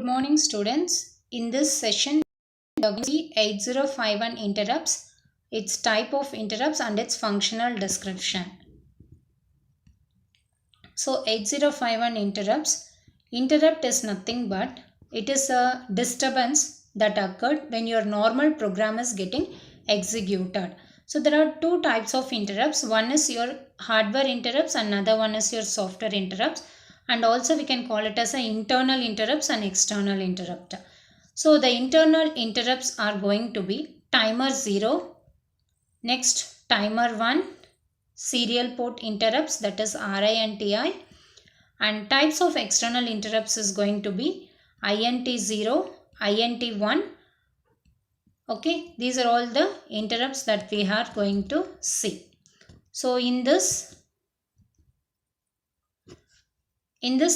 morning students. In this session, we are going to see 8051 interrupts, its type of interrupts and its functional description. So 8051 interrupt is nothing but it is a disturbance that occurred when your normal program is getting executed. So there are two types of interrupts. One is your hardware interrupts and another one is your software interrupts. And also we can call it as an internal interrupts and external interrupt. So the internal interrupts are going to be timer 0, next timer 1, serial port interrupts, that is RI and TI, and types of external interrupts is going to be INT 0, INT 1. Okay, these are all the interrupts that we are going to see. So in this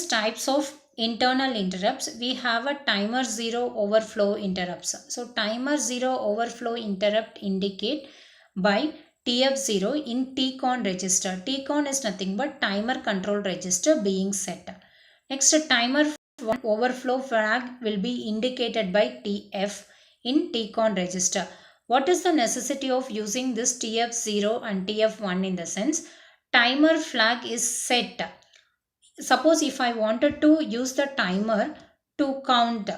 types of internal interrupts, we have a timer 0 overflow interrupts. So timer 0 overflow interrupt indicate by TF0 in TCON register. TCON is nothing but timer control register being set. Next, timer 1 overflow flag will be indicated by TF in TCON register. What is the necessity of using this TF0 and TF1 in the sense? Timer flag is set. Suppose if I wanted to use the timer to count,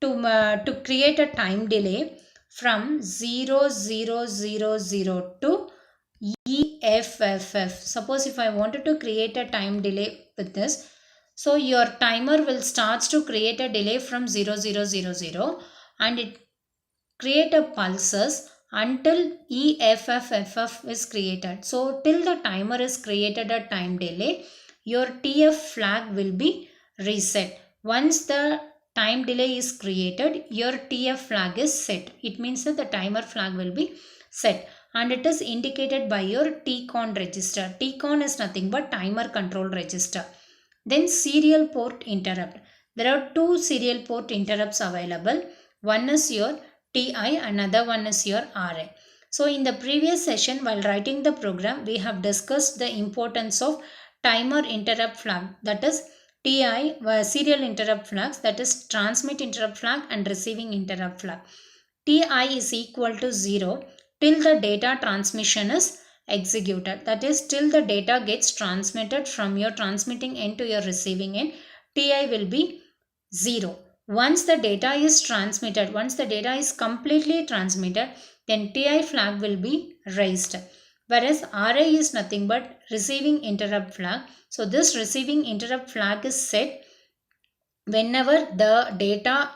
to create a time delay from 0000 to EFFF. Suppose if I wanted to create a time delay with this, so your timer will start to create a delay from 0000 and it create a pulses until EFFFF is created. So till the timer is created a time delay, your TF flag will be reset. Once the time delay is created, your TF flag is set. It means that the timer flag will be set and it is indicated by your TCON register. TCON is nothing but timer control register. Then serial port interrupt. There are two serial port interrupts available. One is your TI, another one is your RI. So in the previous session, while writing the program, we have discussed the importance of timer interrupt flag, that is TI, serial interrupt flags, that is transmit interrupt flag and receiving interrupt flag. TI is equal to 0 till the data transmission is executed, that is till the data gets transmitted from your transmitting end to your receiving end. TI will be 0. Once the data is transmitted, once the data is completely transmitted, then TI flag will be raised. Whereas RI is nothing but receiving interrupt flag. So this receiving interrupt flag is set whenever the data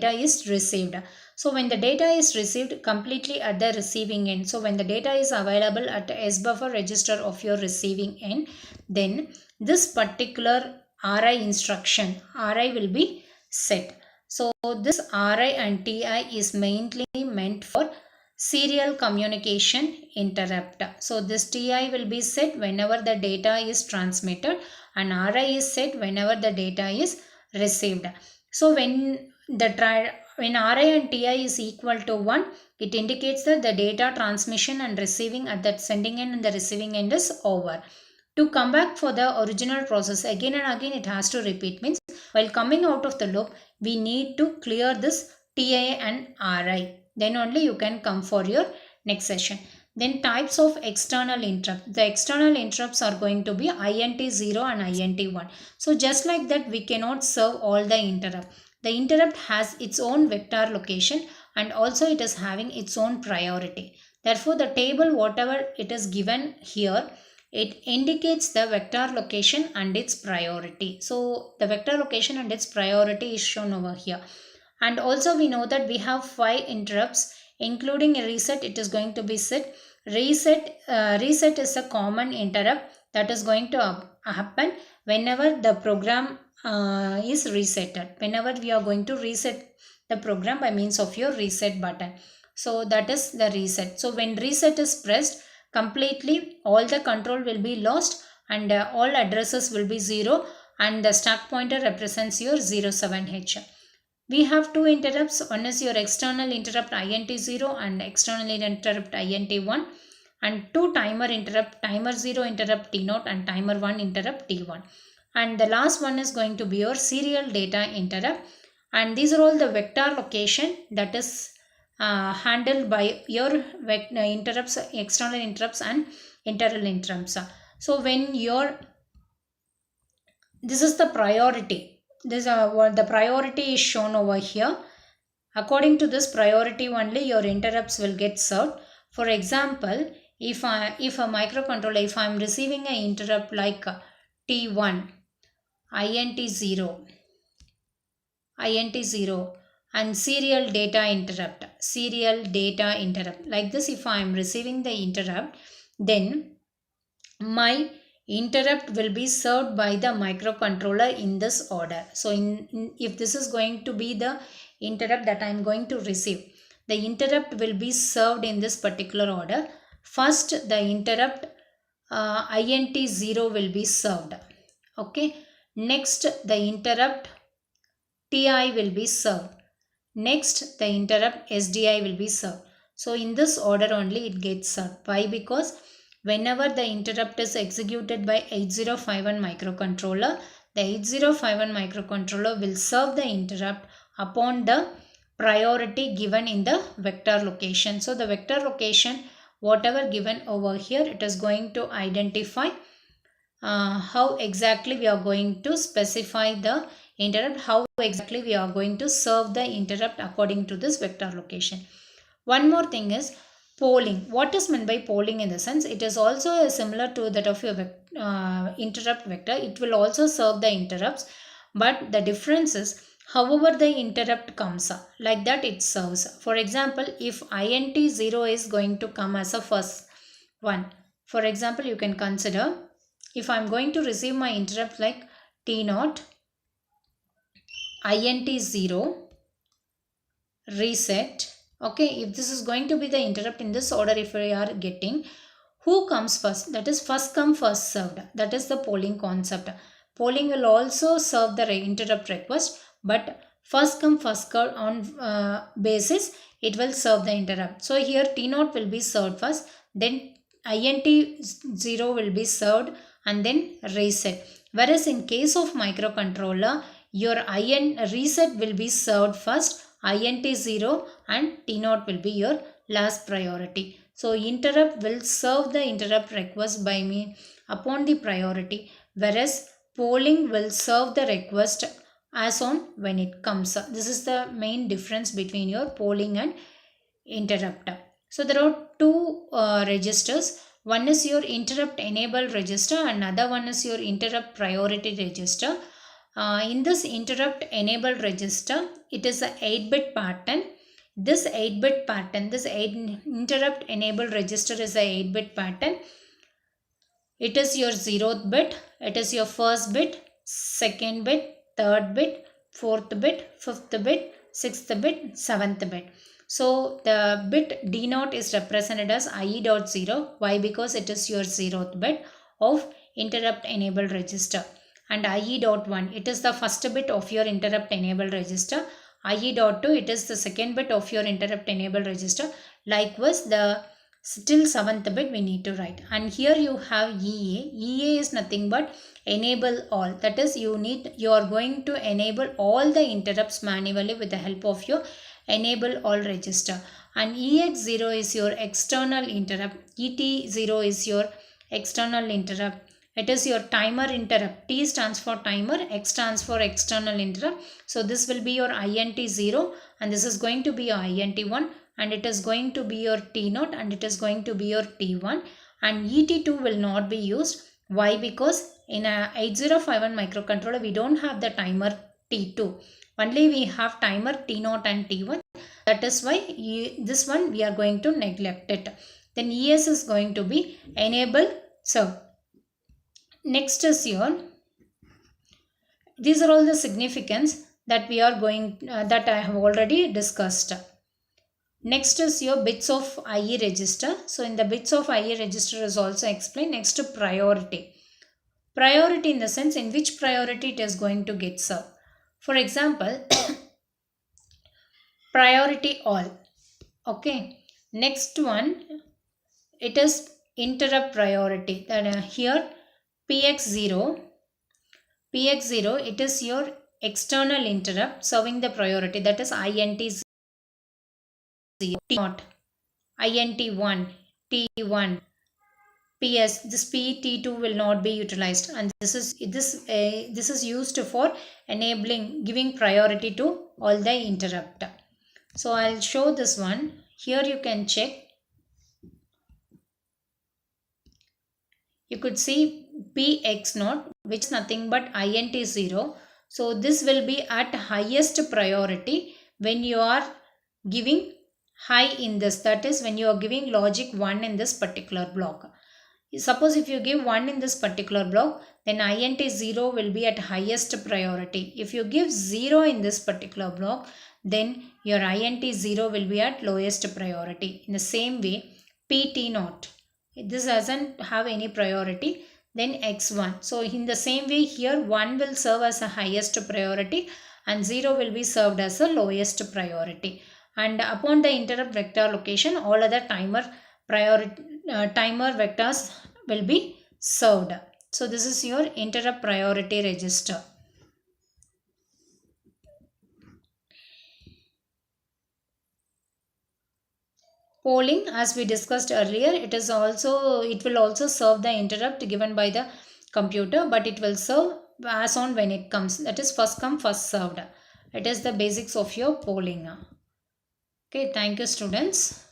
is received. So when the data is received completely at the receiving end, so when the data is available at the S buffer register of your receiving end, then this particular RI instruction, RI will be set. So this RI and TI is mainly meant for serial communication interrupt. So this TI will be set whenever the data is transmitted and RI is set whenever the data is received. So when RI and TI is equal to 1, it indicates that the data transmission and receiving at the sending end and the receiving end is over. To come back for the original process, again and again it has to repeat, means while coming out of the loop, we need to clear this TI and RI. Then only you can come for your next session. Then types of external interrupt. The external interrupts are going to be INT 0 and INT 1. So just like that, we cannot serve all the interrupt. The interrupt has its own vector location and also it is having its own priority. Therefore, the table whatever it is given here, it indicates the vector location and its priority. So the vector location and its priority is shown over here. And also we know that we have 5 interrupts including a reset. It is going to be set. Reset is a common interrupt that is going to happen whenever the program is resetted. Whenever we are going to reset the program by means of your reset button. So that is the reset. So when reset is pressed, completely all the control will be lost and all addresses will be 0 and the stack pointer represents your 07H. We have two interrupts. One is your external interrupt INT 0 and external interrupt INT 1 and two timer interrupt, timer 0 interrupt T0 and timer 1 interrupt T1. and the last one is going to be your serial data interrupt, and these are all the vector location that is handled by your interrupts, external interrupts and internal interrupts. So when your this is the priority, this what the priority is shown over here. According to this priority only your interrupts will get served. For example, if a microcontroller, if I am receiving an interrupt like T1, INT0, INT0 and serial data interrupt, like this, if I am receiving the interrupt, then my interrupt will be served by the microcontroller in this order. So if this is going to be the interrupt that I am going to receive, the interrupt will be served in this particular order. First the interrupt INT0 will be served. Okay. Next the interrupt TI will be served. Next the interrupt SDI will be served. So in this order only it gets served. Why? Because whenever the interrupt is executed by 8051 microcontroller, the 8051 microcontroller will serve the interrupt upon the priority given in the vector location. So the vector location, whatever given over here, it is going to identify how exactly we are going to specify the interrupt, how exactly we are going to serve the interrupt according to this vector location. One more thing is polling. What is meant by polling? In the sense, it is also similar to that of your interrupt vector. It will also serve the interrupts, but the difference is however the interrupt comes, like that it serves. For example, if INT0 is going to come as a first one, for example, you can consider if I am going to receive my interrupt like T0, INT0, reset. Okay, if this is going to be the interrupt in this order, if we are getting, who comes first? That is first come first served. That is the polling concept. Polling will also serve the interrupt request, but first come first served on basis it will serve the interrupt. So here T0 will be served first, then INT0 will be served and then reset. Whereas in case of microcontroller, your reset will be served first, INT0 and T0 will be your last priority. So interrupt will serve the interrupt request by me upon the priority, whereas polling will serve the request as on when it comes. This is the main difference between your polling and interrupt. So there are two registers. One is your interrupt enable register and another one is your interrupt priority register. In this interrupt enable register, it is a 8-bit pattern. This 8-bit pattern, this interrupt enable register is a 8-bit pattern. It is your 0th bit, it is your first bit, second bit, third bit, fourth bit, fifth bit, sixth bit, seventh bit. So the bit D0 is represented as IE.0. Why? Because it is your 0th bit of interrupt enable register. And IE.1, it is the first bit of your interrupt enable register. IE.2, it is the second bit of your interrupt enable register. Likewise, the still 7th bit we need to write. And here you have EA. EA is nothing but enable all. That is, you are going to enable all the interrupts manually with the help of your enable all register. And EX0 is your external interrupt. ET0 is your external interrupt. It is your timer interrupt. T stands for timer, X stands for external interrupt. So this will be your INT0 and this is going to be your INT1 and it is going to be your T0 and it is going to be your T1 and ET2 will not be used. Why? Because in a 8051 microcontroller we don't have the timer T2. Only we have timer T0 and T1. That is why this one we are going to neglect it. Then ES is going to be enable serve. Next is your, these are all the significance that we are going, that I have already discussed. Next is your bits of IE register. So in the bits of IE register is also explained. Next to priority. Priority in the sense in which priority it is going to get served. For example, priority all. Okay. Next one, it is interrupt priority. That here PX0 px0, it is your external interrupt serving the priority, that is int 0, t0, int1, t1, ps. This pt2 will not be utilized, and this is used for enabling, giving priority to all the interrupt. So I'll show this one. Here you can check. You could see px0, which is nothing but int 0. So this will be at highest priority when you are giving high in this, that is when you are giving logic 1 in this particular block. Suppose if you give 1 in this particular block, then int 0 will be at highest priority. If you give 0 in this particular block, then your int 0 will be at lowest priority. In the same way, pt0, this doesn't have any priority, then x1. So in the same way here, 1 will serve as a highest priority and 0 will be served as a lowest priority. And upon the interrupt vector location, all other timer vectors will be served. So this is your interrupt priority register. Polling, as we discussed earlier, it will also serve the interrupt given by the computer, but it will serve as on when it comes, that is first come first served. It is the basics of your polling. Okay, thank you students.